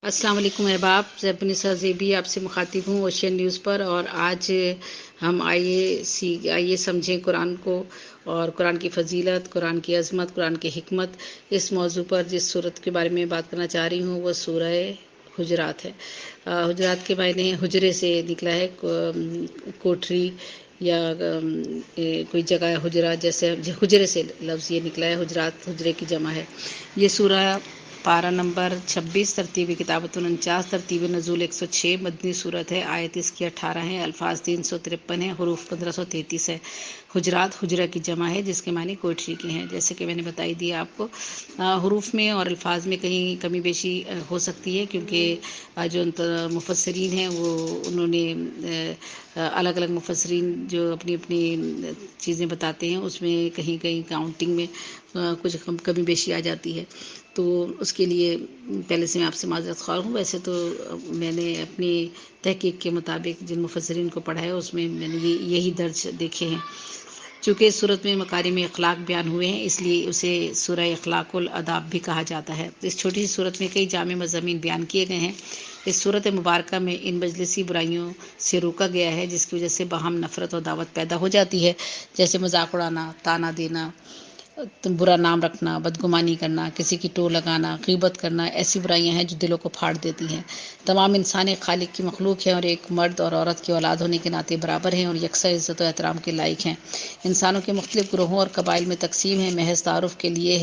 السلام علیکم احباب، زیبنسا زیبی آپ سے مخاطب ہوں اوشین نیوز پر، اور آج ہم آئیے سمجھیں قرآن کو اور قرآن کی فضیلت، قرآن کی عظمت، قرآن کی حکمت۔ اس موضوع پر جس صورت کے بارے میں بات کرنا چاہ رہی ہوں وہ سورہ حجرات ہے۔ حجرات کے معنی حجرے سے نکلا ہے، کوٹری یا کوئی جگہ حجرہ، جیسے حجرے سے لفظ یہ نکلا ہے، حجرات حجرے کی جمع ہے۔ یہ سورہ پارہ نمبر 26، ترتیب کتابت 49، ترتیب نزول 106، مدنی صورت ہے، آیت اس کی 18 ہے، الفاظ 353 ہیں، حروف 1533 ہے۔ حجرات حجرہ کی جمع ہے جس کے معنی کوٹری کے ہیں، جیسے کہ میں نے بتائی دی آپ کو۔ حروف میں اور الفاظ میں کہیں کمی بیشی ہو سکتی ہے، کیونکہ جو مفسرین ہیں وہ انہوں نے الگ الگ مفسرین جو اپنی اپنی چیزیں بتاتے ہیں، اس میں کہیں کہیں کاؤنٹنگ میں کچھ کمی بیشی آ جاتی ہے، تو اس کے لیے پہلے سے میں آپ سے معذرت خواہ ہوں۔ ویسے تو میں نے اپنی تحقیق کے مطابق جن مفسرین کو پڑھا ہے اس میں نے یہی درج دیکھے ہیں۔ چونکہ اس صورت میں مکارم اخلاق بیان ہوئے ہیں، اس لیے اسے سورہ اخلاق الاداب بھی کہا جاتا ہے۔ اس چھوٹی سی صورت میں کئی جامع مضامین بیان کیے گئے ہیں۔ اس صورت مبارکہ میں ان مجلسی برائیوں سے روکا گیا ہے جس کی وجہ سے باہم نفرت اور دعوت پیدا ہو جاتی ہے، جیسے مذاق اڑانا، طعنہ دینا، برا نام رکھنا، بدگمانی کرنا، کسی کی ٹو لگانا، غیبت کرنا، ایسی برائیاں ہیں جو دلوں کو پھاڑ دیتی ہیں۔ تمام انسان ایک خالق کی مخلوق ہیں اور ایک مرد اور عورت کی اولاد ہونے کے ناطے برابر ہیں اور یکساں عزت و احترام کے لائق ہیں۔ انسانوں کے مختلف گروہوں اور قبائل میں تقسیم ہے۔ محض تعارف کے لیے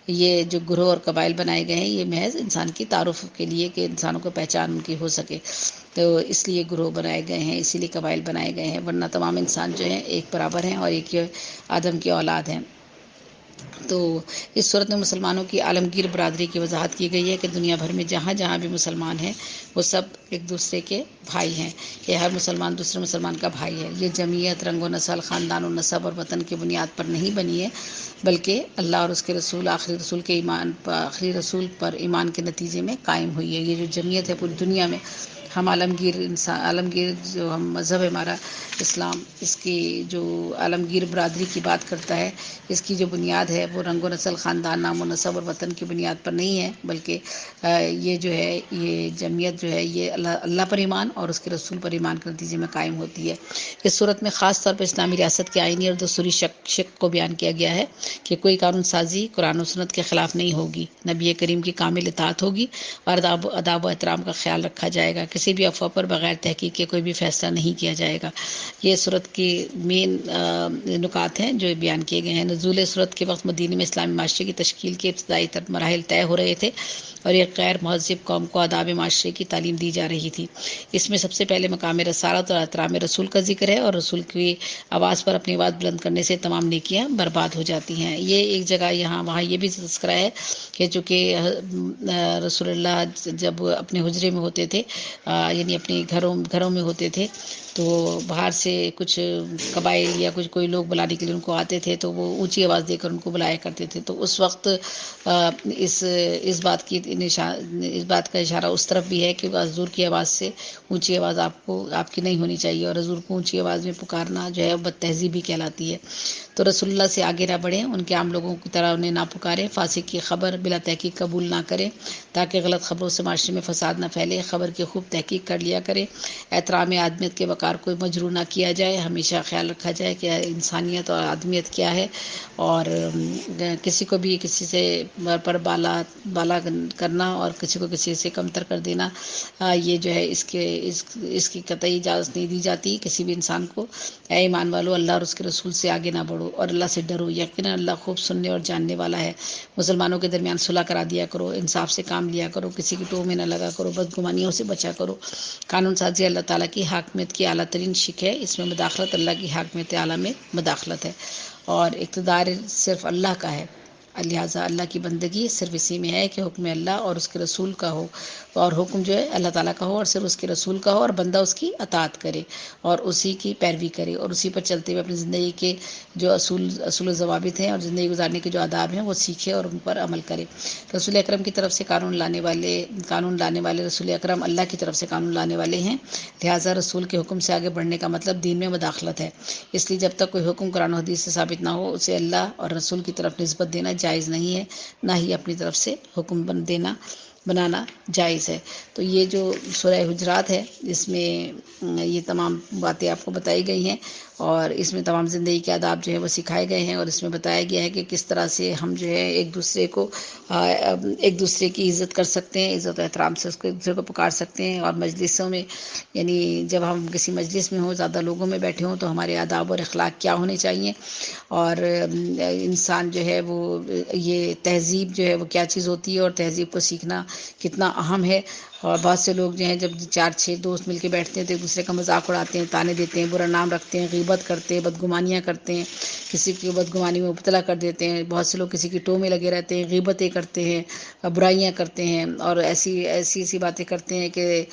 یہ جو گروہ اور قبائل بنائے گئے ہیں، یہ محض انسان کی تعارف کے لیے کہ انسانوں کو پہچان ان کی ہو سکے، تو اس لیے گروہ بنائے گئے ہیں، اسی لیے قبائل بنائے گئے ہیں، ورنہ تمام انسان جو ہیں ایک برابر ہیں اور ایک آدم کی اولاد ہیں۔ تو اس صورت میں مسلمانوں کی عالمگیر برادری کی وضاحت کی گئی ہے کہ دنیا بھر میں جہاں جہاں بھی مسلمان ہیں وہ سب ایک دوسرے کے بھائی ہیں، کہ ہر مسلمان دوسرے مسلمان کا بھائی ہے۔ یہ جمعیت رنگ و نسل، خاندان و نسب اور وطن کی بنیاد پر نہیں بنی ہے، بلکہ اللہ اور اس کے رسول، آخری رسول پر ایمان کے نتیجے میں قائم ہوئی ہے۔ یہ جو جمعیت ہے پوری دنیا میں، ہم عالمگیر جو ہم مذہب ہے ہمارا اسلام، اس کی جو عالمگیر برادری کی بات کرتا ہے، اس کی جو بنیاد ہے وہ رنگ و نسل، خاندان، نام و نسب اور وطن کی بنیاد پر نہیں ہے، بلکہ یہ جو ہے یہ جمعیت جو ہے یہ اللہ پر ایمان اور اس کے رسول پر ایمان کے نتیجے میں قائم ہوتی ہے۔ اس صورت میں خاص طور پر اسلامی ریاست کے آئینی اور دستوری شق کو بیان کیا گیا ہے کہ کوئی قانون سازی قرآن و سنت کے خلاف نہیں ہوگی، نبی کریم کی کامل اطاعت ہوگی اور اداب و احترام کا خیال رکھا جائے گا، کسی بھی افواہ پر بغیر تحقیق کے کوئی بھی فیصلہ نہیں کیا جائے گا۔ یہ صورت کی مین نکات ہیں جو بیان کیے گئے ہیں۔ نزول صورت کے وقت مدینہ میں اسلامی معاشرے کی تشکیل کے ابتدائی مراحل طے ہو رہے تھے اور ایک غیر مہذب قوم کو آداب معاشرے کی تعلیم دی جا رہی تھی۔ اس میں سب سے پہلے مقام رسالت اور احترام رسول کا ذکر ہے، اور رسول کی آواز پر اپنی آواز بلند کرنے سے تمام نیکیاں برباد ہو جاتی ہیں۔ یہ ایک جگہ یہاں وہاں یہ بھی تذکرہ ہے کہ چونکہ رسول اللہ جب اپنے حجرے میں ہوتے تھے، یعنی اپنے گھروں میں ہوتے تھے، تو باہر سے کچھ قبائل یا کوئی لوگ بلانے کے لیے ان کو آتے تھے تو وہ اونچی آواز دے کر ان کو بلایا کرتے تھے، تو اس وقت اس بات کا اشارہ اس طرف بھی ہے کہ حضور کی آواز سے اونچی آواز آپ کی نہیں ہونی چاہیے، اور حضور کو اونچی آواز میں پکارنا جو ہے بد تہذیبی کہلاتی ہے۔ تو رسول اللہ سے آگے نہ بڑھیں، ان کے عام لوگوں کی طرح انہیں نہ پکاریں، فاسق کی خبر بلا تحقیق قبول نہ کریں تاکہ غلط خبروں سے معاشرے میں فساد نہ پھیلے، خبر کی خوب تحقیق کر لیا کریں، احترام آدمیت کے وقار کو مجروح نہ کیا جائے، ہمیشہ خیال رکھا جائے کہ انسانیت اور آدمیت کیا ہے، اور کسی کو بھی کسی سے پر بالا کرنا اور کسی کو کسی سے کمتر کر دینا، یہ جو ہے اس کی قطعی اجازت نہیں دی جاتی کسی بھی انسان کو۔ اے ایمان والو، اللہ اور اس کے رسول سے آگے نہ بڑھو اور اللہ سے ڈرو، یقینا اللہ خوب سننے اور جاننے والا ہے۔ مسلمانوں کے درمیان صلح کرا دیا کرو، انصاف سے کام لیا کرو، کسی کی ٹو میں نہ لگا کرو، بدگمانیوں سے بچا کرو۔ قانون سازی اللہ تعالیٰ کی حاکمیت کی اعلیٰ ترین شک ہے، اس میں مداخلت اللہ کی حاکمیت اعلیٰ میں مداخلت ہے، اور اقتدار صرف اللہ کا ہے، لہٰذا اللہ کی بندگی صرف اسی میں ہے کہ حکم اللہ اور اس کے رسول کا ہو، اور حکم جو ہے اللہ تعالیٰ کا ہو اور صرف اس کے رسول کا ہو، اور بندہ اس کی اطاعت کرے اور اسی کی پیروی کرے اور اسی پر چلتے ہوئے اپنی زندگی کے جو اصول و ضوابط ہیں اور زندگی گزارنے کے جو آداب ہیں وہ سیکھے اور ان پر عمل کرے۔ رسول اکرم کی طرف سے قانون لانے والے رسول اکرم اللہ کی طرف سے قانون لانے والے ہیں، لہٰذا رسول کے حکم سے آگے بڑھنے کا مطلب دین میں مداخلت ہے، اس لیے جب تک کوئی حکم قرآن و حدیث سے ثابت نہ ہو اسے اللہ اور رسول کی طرف نسبت دینا جائز نہیں ہے، نہ ہی اپنی طرف سے حکم دینا بنانا جائز ہے۔ تو یہ جو سورہ حجرات ہے اس میں یہ تمام باتیں آپ کو بتائی گئی ہیں، اور اس میں تمام زندگی کے آداب جو ہے وہ سکھائے گئے ہیں، اور اس میں بتایا گیا ہے کہ کس طرح سے ہم جو ہے ایک دوسرے کی عزت کر سکتے ہیں، عزت و احترام سے ایک دوسرے کو پکار سکتے ہیں، اور مجلسوں میں یعنی جب ہم کسی مجلس میں ہوں، زیادہ لوگوں میں بیٹھے ہوں، تو ہمارے آداب اور اخلاق کیا ہونے چاہیے، اور انسان جو ہے وہ یہ تہذیب جو ہے وہ کیا چیز ہوتی ہے، اور تہذیب کو سیکھنا کتنا اہم ہے۔ اور بہت سے لوگ جو ہیں جب 4-6 دوست مل کے بیٹھتے ہیں تو ایک دوسرے کا مذاق اڑاتے ہیں، تانے دیتے ہیں، برا نام رکھتے ہیں، غیبت کرتے ہیں، بدگمانیاں کرتے ہیں، کسی کی بدگمانی میں مبتلا کر دیتے ہیں، بہت سے لوگ کسی کی ٹو میں لگے رہتے ہیں، غیبتیں کرتے ہیں، برائیاں کرتے ہیں، اور ایسی باتیں کرتے ہیں کہ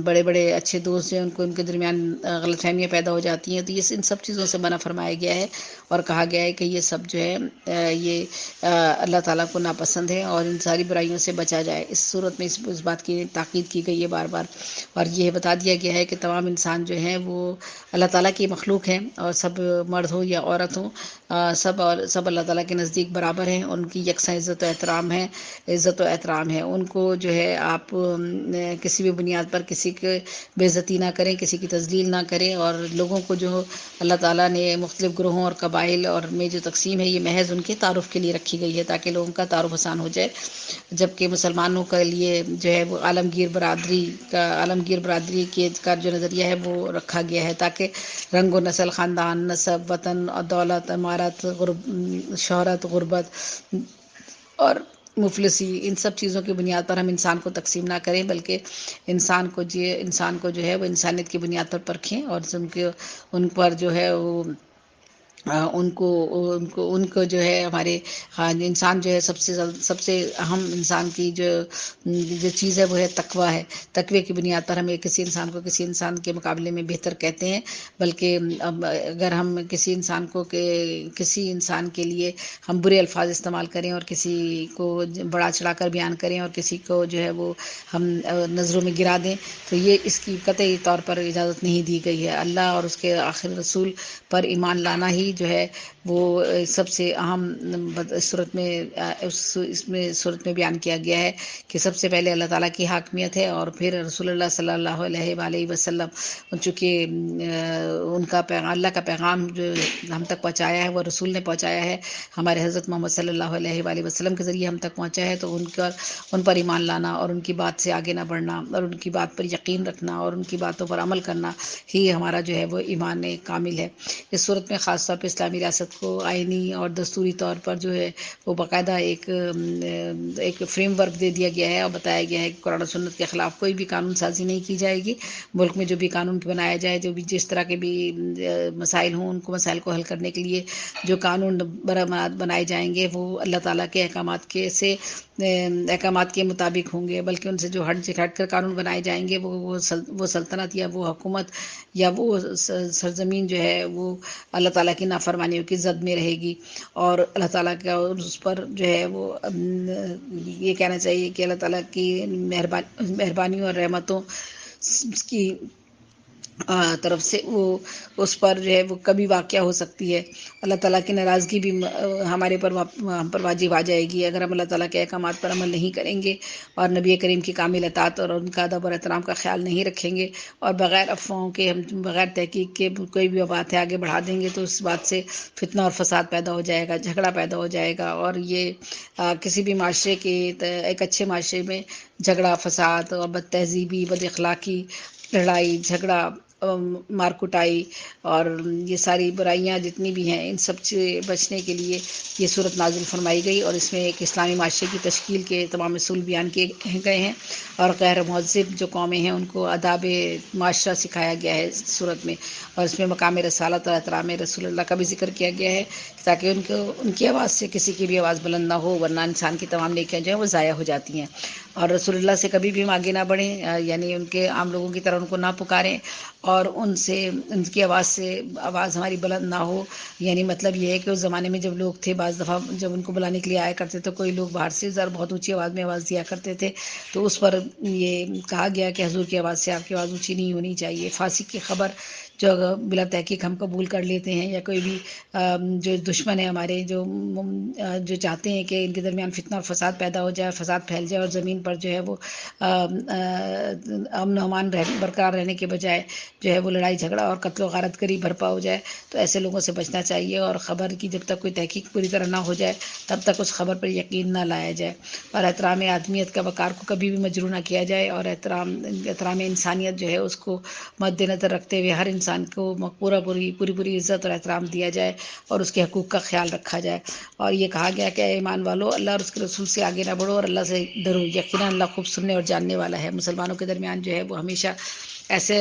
بڑے بڑے اچھے دوست ہیں ان کے درمیان غلط فہمیاں پیدا ہو جاتی ہیں۔ تو یہ ان سب چیزوں سے منع فرمایا گیا ہے، اور کہا گیا ہے کہ یہ سب جو ہے یہ اللہ تعالیٰ کو ناپسند ہے، اور ان ساری برائیوں سے بچا جائے۔ اس صورت میں اس بات کی تاکید کی گئی ہے بار بار، اور یہ بتا دیا گیا ہے کہ تمام انسان جو ہیں وہ اللہ تعالیٰ کی مخلوق ہیں، اور سب مرد ہو یا عورت ہو، سب اللہ تعالیٰ کے نزدیک برابر ہیں، ان کی یکساں عزت و احترام ہے۔ ان کو جو ہے آپ کسی بھی بنیاد پر کسی کی بے عزتی نہ کریں، کسی کی تذلیل نہ کریں، اور لوگوں کو جو اللہ تعالیٰ نے مختلف گروہوں اور قبائل اور میں جو تقسیم ہے یہ محض ان کے تعارف کے لیے رکھی گئی ہے، تاکہ لوگوں کا تعارف آسان ہو جائے، جبکہ مسلمانوں کے لیے جو ہے وہ عالمگیر برادری کا جو نظریہ ہے وہ رکھا گیا ہے، تاکہ رنگ و نسل، خاندان، نسب، وطن اور دولت، عمارت، شہرت، غربت اور مفلسی، ان سب چیزوں کی بنیاد پر ہم انسان کو تقسیم نہ کریں، بلکہ انسان کو جو ہے وہ انسانیت کی بنیاد پر پرکھیں، اور ان پر جو ہے وہ ان کو جو ہے ہمارے انسان جو ہے سب سے اہم انسان کی جو چیز ہے وہ ہے تقوی ہے۔ تقوی کی بنیاد پر ہم کسی انسان کو کسی انسان کے مقابلے میں بہتر کہتے ہیں، بلکہ اگر ہم کسی انسان کے لیے ہم برے الفاظ استعمال کریں، اور کسی کو بڑا چڑھا کر بیان کریں، اور کسی کو جو ہے وہ ہم نظروں میں گرا دیں، تو یہ اس کی قطعی طور پر اجازت نہیں دی گئی ہے۔ اللہ اور اس کے آخر رسول پر ایمان لانا ہی جو ہے وہ سب سے اہم صورت میں بیان کیا گیا ہے، کہ سب سے پہلے اللہ تعالیٰ کی حاکمیت ہے، اور پھر رسول اللہ صلی اللہ علیہ وآلہ وسلم، چونکہ اللہ کا پیغام جو ہم تک پہنچایا ہے وہ رسول نے پہنچایا ہے، ہمارے حضرت محمد صلی اللہ علیہ وآلہ وسلم کے ذریعے ہم تک پہنچا ہے، تو ان پر ایمان لانا، اور ان کی بات سے آگے نہ بڑھنا، اور ان کی بات پر یقین رکھنا، اور ان کی باتوں پر عمل کرنا ہی ہمارا جو ہے وہ ایمان کامل ہے۔ اس صورت میں خاص طور پہ اسلامی ریاست کو آئینی اور دستوری طور پر جو ہے وہ باقاعدہ ایک فریم ورک دے دیا گیا ہے، اور بتایا گیا ہے کہ قرآن و سنت کے خلاف کوئی بھی قانون سازی نہیں کی جائے گی۔ ملک میں جو بھی قانون بنایا جائے، جو بھی جس طرح کے بھی مسائل ہوں، ان کو مسائل کو حل کرنے کے لیے جو قانون بنائے جائیں گے وہ اللہ تعالیٰ کے احکامات کے مطابق ہوں گے، بلکہ ان سے جو ہٹ کر قانون بنائے جائیں گے وہ سلطنت یا وہ حکومت یا وہ سرزمین جو ہے وہ اللہ تعالیٰ کی نافرمانیوں کی زد میں رہے گی، اور اللہ تعالیٰ کا اس پر جو ہے وہ یہ کہنا چاہیے کہ اللہ تعالیٰ کی مہربانی اور رحمتوں کی طرف سے وہ اس پر جو ہے وہ کبھی واقع ہو سکتی ہے۔ اللہ تعالیٰ کی ناراضگی بھی ہم پر واجب آ جائے گی اگر ہم اللہ تعالیٰ کے احکامات پر عمل نہیں کریں گے، اور نبی کریم کی کامل اطاعت اور ان کا ادب اور احترام کا خیال نہیں رکھیں گے، اور بغیر افواہوں کے ہم بغیر تحقیق کے کوئی بھی بات ہے آگے بڑھا دیں گے، تو اس بات سے فتنہ اور فساد پیدا ہو جائے گا، جھگڑا پیدا ہو جائے گا، اور یہ کسی بھی معاشرے کے ایک اچھے معاشرے میں جھگڑا، فساد اور بد تہذیبی، بد اخلاقی، لڑائی جھگڑا، مار کٹائی اور یہ ساری برائیاں جتنی بھی ہیں، ان سب سے بچنے کے لیے یہ صورت نازل فرمائی گئی، اور اس میں ایک اسلامی معاشرے کی تشکیل کے تمام اصول بیان کیے گئے ہیں، اور غیر مہذب جو قومیں ہیں ان کو آداب معاشرہ سکھایا گیا ہے اس صورت میں، اور اس میں مقام رسالت اور احترام رسول اللہ کا بھی ذکر کیا گیا ہے، تاکہ ان کی آواز سے کسی کی بھی آواز بلند نہ ہو، ورنہ انسان کی تمام نیکیاں جو ہیں وہ ضائع ہو جاتی ہیں، اور رسول اللہ سے کبھی بھی ہم آگے نہ بڑھیں، یعنی ان کے عام لوگوں کی طرح ان کو نہ پکاریں، اور ان کی آواز ہماری بلند نہ ہو، یعنی مطلب یہ ہے کہ اس زمانے میں جب لوگ تھے، بعض دفعہ جب ان کو بلانے کے لیے آیا کرتے تو کوئی لوگ باہر سے بہت اونچی آواز میں آواز دیا کرتے تھے، تو اس پر یہ کہا گیا کہ حضور کی آواز سے آپ کی آواز اونچی نہیں ہونی چاہیے۔ فاسق کی خبر جو بلا تحقیق ہم قبول کر لیتے ہیں، یا کوئی بھی جو دشمن ہے ہمارے، جو چاہتے ہیں کہ ان کے درمیان فتنہ اور فساد پیدا ہو جائے، فساد پھیل جائے، اور زمین پر جو ہے وہ امن و امان برقرار رہنے کے بجائے جو ہے وہ لڑائی جھگڑا اور قتل و غارت گری برپا ہو جائے، تو ایسے لوگوں سے بچنا چاہیے، اور خبر کی جب تک کوئی تحقیق پوری طرح نہ ہو جائے تب تک اس خبر پر یقین نہ لایا جائے، اور احترام آدمیت کا وقار کو کبھی بھی مجروح نہ کیا جائے، اور احترام انسانیت جو ہے اس کو مد نظر رکھتے ہوئے ہر انسان کو پوری عزت اور احترام دیا جائے، اور اس کے حقوق کا خیال رکھا جائے۔ اور یہ کہا گیا کہ اے ایمان والو، اللہ اور اس کے رسول سے آگے نہ بڑھو اور اللہ سے ڈرو، یقیناً اللہ خوب سننے اور جاننے والا ہے۔ مسلمانوں کے درمیان جو ہے وہ ہمیشہ ایسے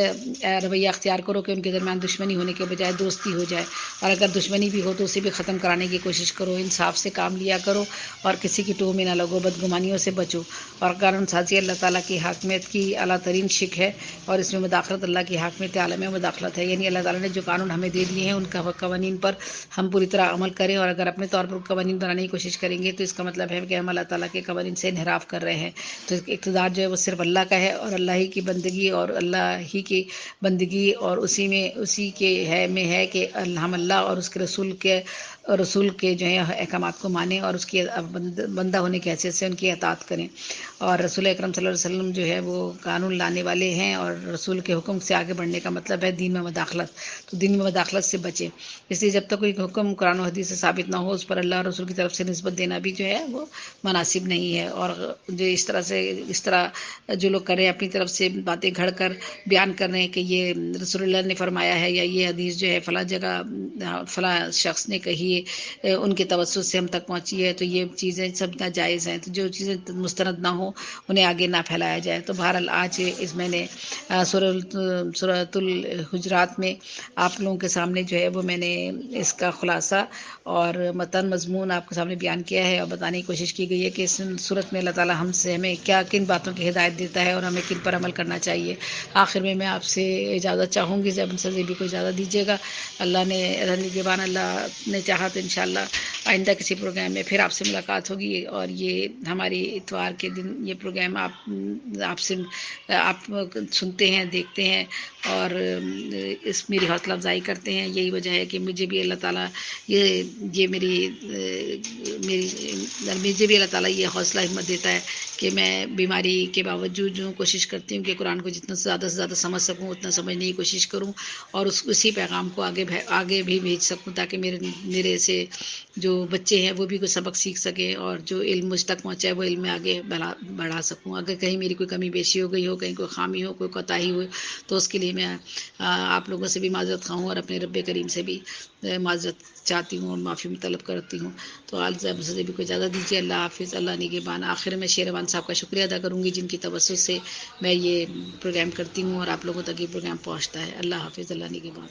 رویہ اختیار کرو کہ ان کے درمیان دشمنی ہونے کے بجائے دوستی ہو جائے، اور اگر دشمنی بھی ہو تو اسے بھی ختم کرانے کی کوشش کرو، انصاف سے کام لیا کرو، اور کسی کی ٹوہ میں نہ لگو، بدگمانیوں سے بچو، اور قانون سازی اللہ تعالیٰ کی حاکمیت کی اعلیٰ ترین شک ہے، اور اس میں مداخلت اللہ کی حاکمیت عالم میں مداخلت ہے، یعنی اللہ تعالیٰ نے جو قانون ہمیں دے دیے ہیں ان کا قوانین پر ہم پوری طرح عمل کریں، اور اگر اپنے طور پر قوانین بنانے کی کوشش کریں گے تو اس کا مطلب ہے کہ ہم اللہ تعالیٰ کے قوانین سے انحراف کر رہے ہیں۔ تو اقتدار جو ہے وہ صرف اللہ کا ہے، اور اللہ ہی کی بندگی اور اللہ ہی کی بندگی اور اسی کے ہے کہ ہم اللہ اور اس کے رسول کے جو ہے احکامات کو مانیں، اور اس کی بندہ ہونے کی حیثیت سے ان کی اطاعت کریں، اور رسول اکرم صلی اللہ علیہ وسلم جو ہے وہ قانون لانے والے ہیں، اور رسول کے حکم سے آگے بڑھنے کا مطلب ہے دین میں مداخلت، تو دین میں مداخلت سے بچیں۔ اس لیے جب تک کوئی حکم قرآن و حدیث سے ثابت نہ ہو اس پر اللہ اور رسول کی طرف سے نسبت دینا بھی جو ہے وہ مناسب نہیں ہے، اور جو اس طرح جو لوگ کریں اپنی طرف سے باتیں گھڑ کر بیان کر رہے ہیں کہ یہ رسول اللہ نے فرمایا ہے، یا یہ حدیث جو ہے فلاں جگہ فلاں شخص نے کہی ہے، ان کے توسط سے ہم تک پہنچی ہے، تو یہ چیزیں سب ناجائز ہیں، تو جو چیزیں مستند نہ ہوں انہیں آگے نہ پھیلایا جائے۔ تو بہرحال آج میں نے سورۃ الحجرات میں آپ لوگوں کے سامنے جو ہے وہ میں نے اس کا خلاصہ اور متن مضمون آپ کے سامنے بیان کیا ہے، اور بتانے کی کوشش کی گئی ہے کہ اس صورت میں اللہ تعالیٰ ہمیں کن باتوں کی ہدایت دیتا ہے اور ہمیں کن پر عمل کرنا چاہیے۔ آخر میں آپ سے اجازت چاہوں گی، جب سے بھی کو اجازت دیجیے گا، اللہ نے چاہا تو انشاءاللہ آئندہ کسی پروگرام میں پھر آپ سے ملاقات ہوگی، اور یہ ہماری اتوار کے دن یہ پروگرام آپ سنتے ہیں، دیکھتے ہیں، اور اس میری حوصلہ افزائی کرتے ہیں۔ یہی وجہ ہے کہ مجھے بھی اللہ تعالیٰ یہ حوصلہ ہمت دیتا ہے کہ میں بیماری کے باوجود جو کوشش کرتی ہوں کہ قرآن کو جتنا زیادہ سے زیادہ سمجھ سکوں اتنا سمجھنے کی کوشش کروں، اور اسی پیغام کو آگے بھی بھیج سکوں، تاکہ میرے سے جو بچے ہیں وہ بھی کوئی سبق سیکھ سکیں، اور جو علم مجھ تک پہنچا ہے وہ علم میں آگے بڑھا سکوں۔ اگر کہیں میری کوئی کمی بیشی ہو گئی ہو، کہیں کوئی خامی ہو، کوئی کوتاہی ہو، تو اس کے لیے میں آپ لوگوں سے بھی معذرت خواہ ہوں، اور اپنے رب کریم سے بھی معذرت چاہتی ہوں اور معافی طلب کرتی ہوں۔ تو مجھے بھی کوئی اجازت دیجیے۔ اللہ حافظ، اللہ نگہبان۔ آخر میں شیروان صاحب کا شکریہ ادا کروں گی جن کی توسط سے میں یہ پروگرام کرتی ہوں اور آپ لوگوں تک یہ پروگرام پہنچتا ہے۔ اللہ حافظ، اللہ نگہبان۔